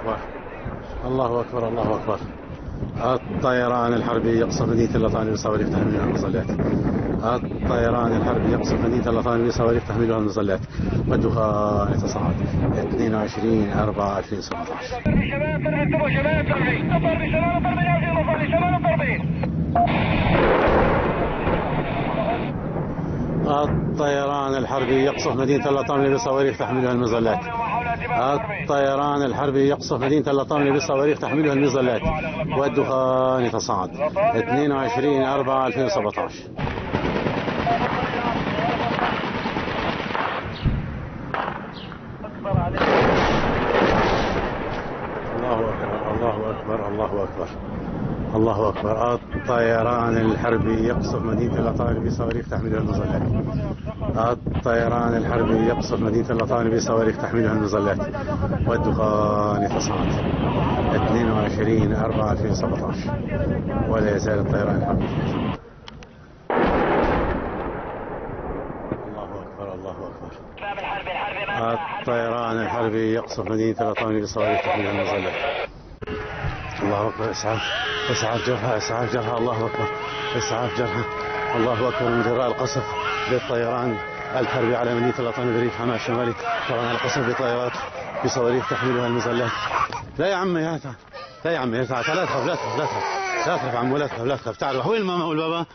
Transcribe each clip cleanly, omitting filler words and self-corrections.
أكبر الله أكبر الله أكبر. الطيران الحربي يقصف مدينة اللطان بصواريخ تحملها المظلات. الطيران الحربي يقصف مدينة اللطان بصواريخ تحملها المظلات والدخان يتصاعد. 22/4/2017. الطيران الحربي يقصف مدينة اللطامنة بصواريخ تحملها المظلات. الطيران الحربي يقصف مدينة اللطامنة بصواريخ تحملها المظلات والدخان يتصاعد. 22/4/2017. الله أكبر الله أكبر الله أكبر الله أكبر. الطيران الحربي يقصف مدينة اللطامنة بصواريخ تحملها المظلات. الطيران الحربي يقصف مدينة اللطامنة بصواريخ تحملها المظلات والدخان يتصاعد. 22/4/2017. ولا يزال الطيران الحربي. الله أكبر الله أكبر. الطيران الحربي يقصف مدينة اللطامنة بصواريخ تحملها المظلات. الله أكبر. إسعاف جرحى إسعاف جرحى. الله أكبر. إسعاف جرحى. الله أكبر. من جراء القصف بالطيران الحربي على مدينة اللطامنة بريف حماة الشمالي. طبعا القصف بطائرات بصواريخ تحملها المظلات. لا يا عمي يا تعال. لا يا عمي يا تعال. لا تخاف لا تخاف لا تخاف لا تخاف عمو لا تخاف لا تخاف. تعال وين ماما والبابا؟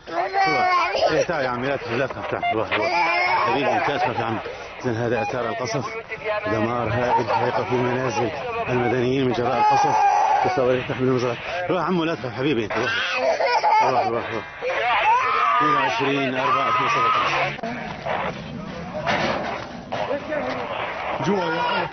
إيه تعال يا عمي لا تخاف لا تخاف. تعال حبيبي لا تخاف يا عمي. إذن هذا أثار القصف. دمار هائل حريقة في منازل المدنيين من جراء القصف بصواريخ تحمل المظلات. روح عمو لا تخاف حبيبي. روح روح روح روح. 22/4/2017. جوا يا